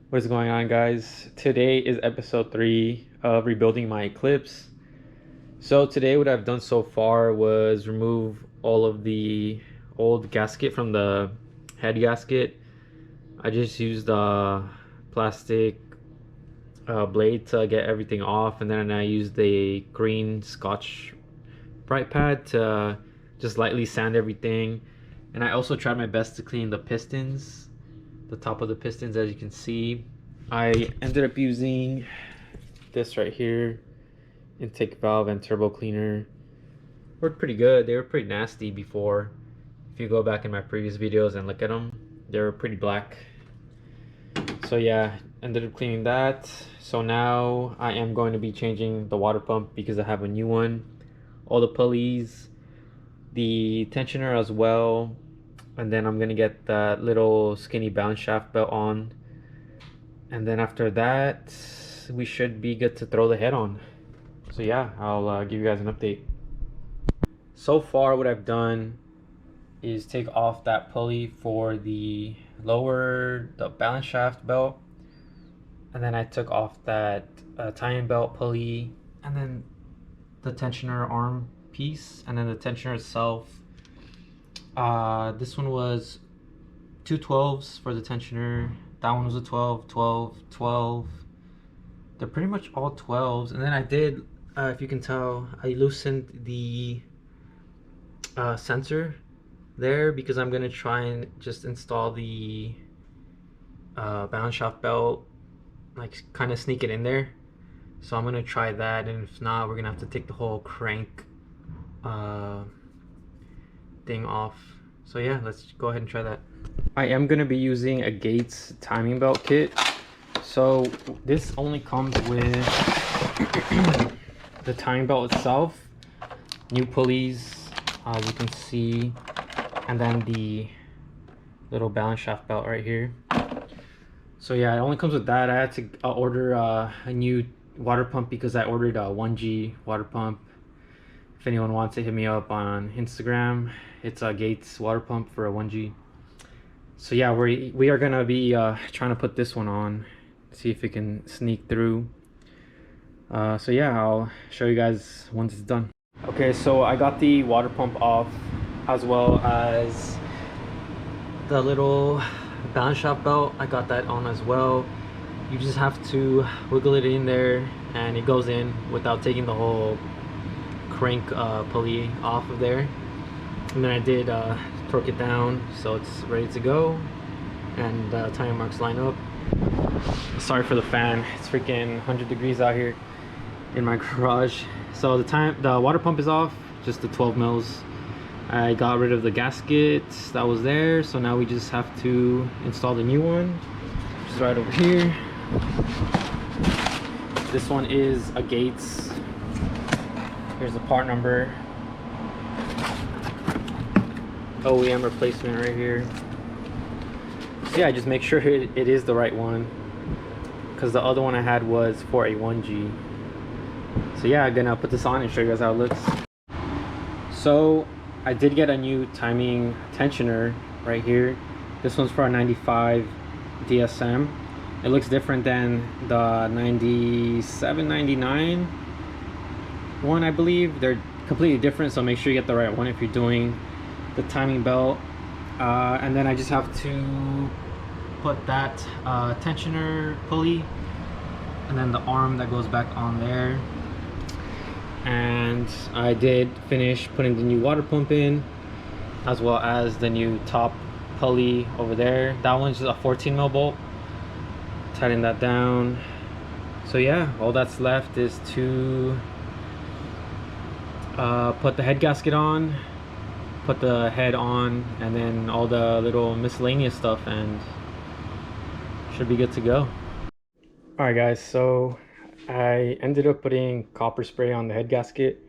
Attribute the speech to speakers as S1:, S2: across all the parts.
S1: What is going on, guys? Today is episode 3 of rebuilding my Eclipse. So today what I've done so far was remove all of the old gasket from the head gasket. I just used a plastic blade to get everything off, and then I used a green Scotch Brite pad to just lightly sand everything. And I also tried my best to clean the pistons, the top of the pistons. As you can see, I ended up using this right here, intake valve and turbo cleaner. Worked pretty good. They were pretty nasty before. If you go back in my previous videos and look at them, they were pretty black. So yeah, ended up cleaning that. So now I am going to be changing the water pump because I have a new one. All the pulleys, the tensioner as well, and then I'm gonna get that little skinny balance shaft belt on, and then after that we should be good to throw the head on. So yeah, I'll give you guys an update. So far what I've done is take off that pulley for the balance shaft belt, and then I took off that tie-in belt pulley, and then the tensioner arm piece, and then the tensioner itself. This one was 2 12s for the tensioner. That one was a 12, 12, 12. They're pretty much all 12s. And then I did, if you can tell, I loosened the sensor there because I'm gonna try and just install the balance shaft belt, like kind of sneak it in there. So I'm gonna try that, and if not, we're gonna have to take the whole crank thing off. So yeah, let's go ahead and try that. I am gonna be using a Gates timing belt kit. So this only comes with the timing belt itself, new pulleys, as you can see, and then the little balance shaft belt right here. So yeah, it only comes with that. I had to order a new water pump because I ordered a 1G water pump. If anyone wants to hit me up on Instagram, it's a Gates water pump for a 1G. So yeah, we are gonna be trying to put this one on, see if it can sneak through. So yeah, I'll show you guys once it's done. Okay, so I got the water pump off, as well as the little balance shaft belt. I got that on as well. You just have to wiggle it in there and it goes in without taking the whole crank pulley off of there. And then I did torque it down so it's ready to go, and time marks line up. Sorry for the fan, it's freaking 100 degrees out here in my garage. So the water pump is off, just the 12 mils. I got rid of the gasket that was there, so now we just have to install the new one, which is right over here. This one is a Gates. Here's the part number. OEM replacement right here. So yeah, just make sure it is the right one, because the other one I had was for a 1G. So yeah, I'm gonna put this on and show you guys how it looks. So I did get a new timing tensioner right here. This one's for a 95 DSM. It looks different than the 97, 99 one, I believe. They're completely different, so make sure you get the right one if you're doing the timing belt. And then I just have to put that tensioner pulley and then the arm that goes back on there. And I did finish putting the new water pump in, as well as the new top pulley over there. That one's just a 14 mil bolt. Tighten that down. So yeah, all that's left is to put the head gasket on, put the head on, and then all the little miscellaneous stuff, and should be good to go. All right guys, so I ended up putting copper spray on the head gasket.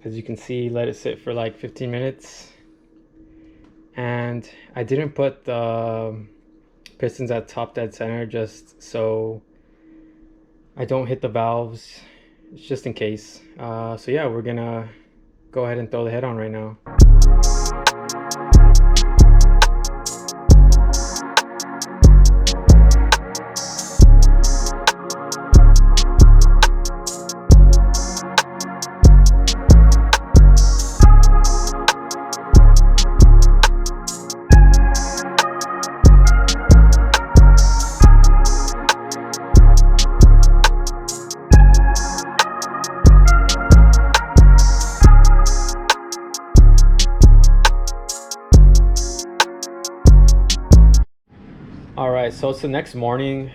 S1: As you can see, let it sit for like 15 minutes. And I didn't put the pistons at top dead center just so I don't hit the valves. It's just in case. So yeah, we're gonna go ahead and throw the head on right now. right, so it's the next morning.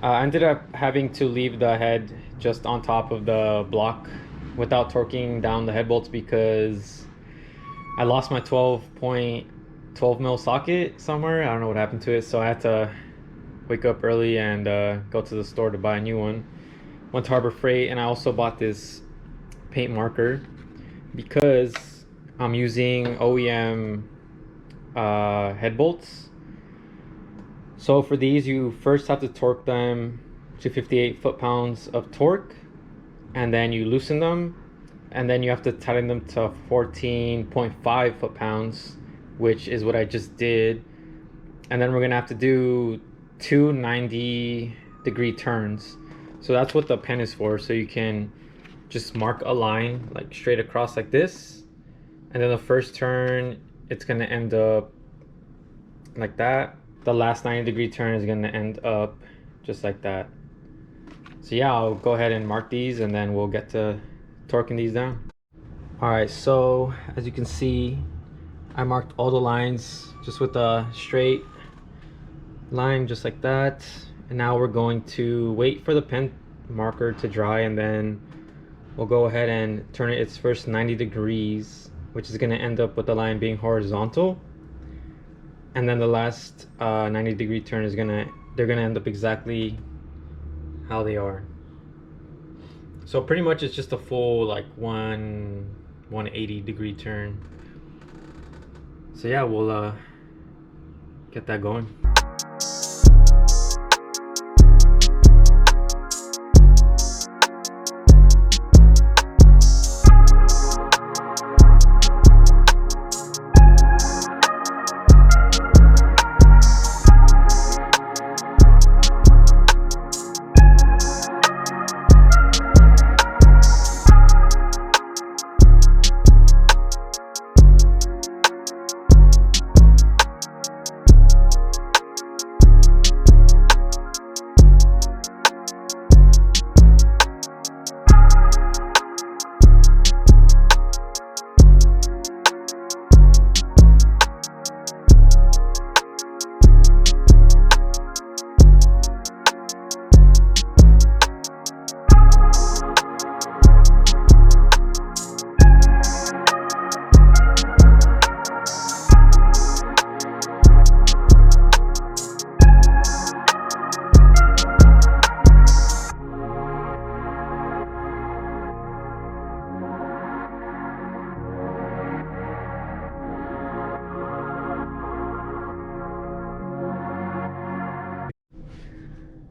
S1: I ended up having to leave the head just on top of the block without torquing down the head bolts because I lost my 12 mil socket somewhere. I don't know what happened to it, so I had to wake up early and go to the store to buy a new one. Went to Harbor Freight, and I also bought this paint marker because I'm using OEM head bolts. So for these, you first have to torque them to 58 foot-pounds of torque, and then you loosen them, and then you have to tighten them to 14.5 foot-pounds, which is what I just did. And then we're gonna have to do two 90-degree turns. So that's what the pen is for, so you can just mark a line like straight across like this, and then the first turn it's gonna end up like that. The last 90-degree turn is gonna end up just like that. So yeah, I'll go ahead and mark these and then we'll get to torquing these down. Alright, so as you can see, I marked all the lines just with a straight line just like that. And now we're going to wait for the pen marker to dry, and then we'll go ahead and turn it its first 90 degrees, which is gonna end up with the line being horizontal. And then the last 90-degree turn is they're gonna end up exactly how they are. So pretty much it's just a full like 180-degree turn. So yeah, we'll get that going.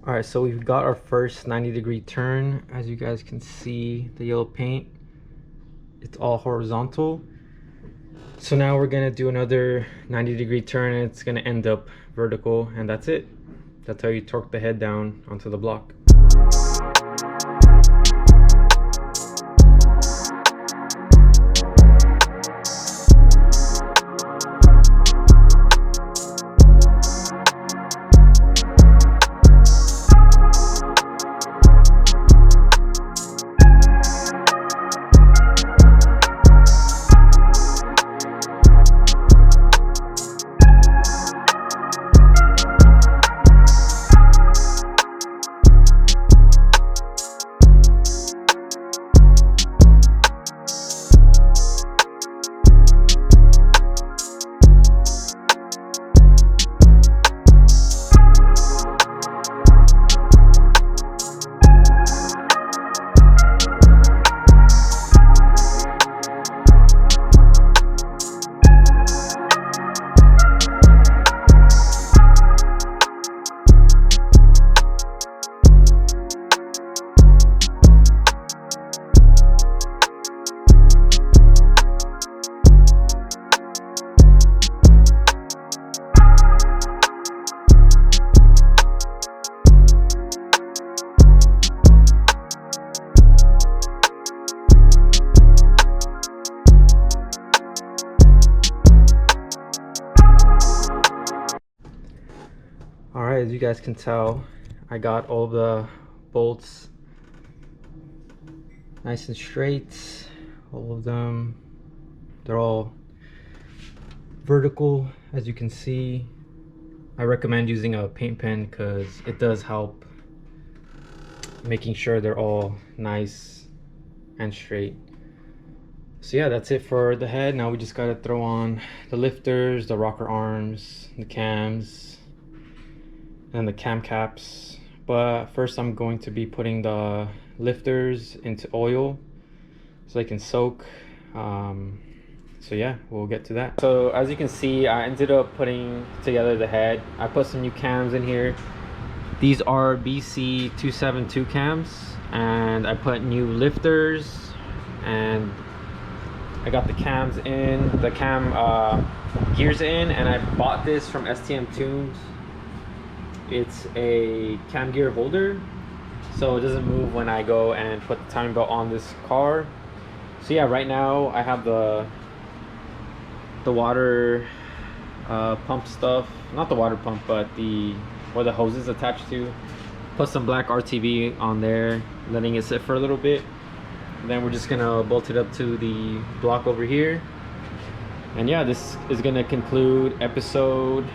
S1: Alright, so we've got our first 90-degree turn. As you guys can see, the yellow paint, it's all horizontal. So now we're gonna do another 90-degree turn, and it's gonna end up vertical, and that's it. That's how you torque the head down onto the block. Alright, as you guys can tell, I got all the bolts nice and straight, all of them. They're all vertical, as you can see. I recommend using a paint pen because it does help making sure they're all nice and straight. So yeah, that's it for the head. Now we just gotta throw on the lifters, the rocker arms, the cams, and the cam caps. But first I'm going to be putting the lifters into oil so they can soak. So yeah, we'll get to that. So as you can see, I ended up putting together the head. I put some new cams in here. These are BC 272 cams, and I put new lifters, and I got the cams in, the cam gears in, and I bought this from STM Tunes. It's a cam gear holder, so it doesn't move when I go and put the timing belt on this car. So yeah, right now I have the water pump stuff, not the water pump, but where the hose is attached to. Put some black RTV on there, letting it sit for a little bit. Then we're just gonna bolt it up to the block over here. And yeah, this is gonna conclude episode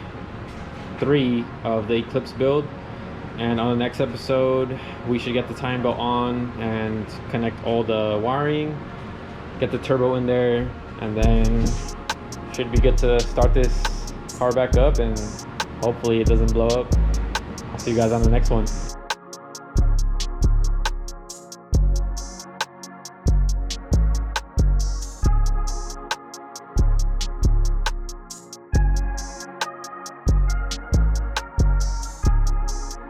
S1: 3 of the Eclipse build. And on the next episode, we should get the timing belt on and connect all the wiring, get the turbo in there, and then should be good to start this car back up, and hopefully it doesn't blow up. I'll see you guys on the next one.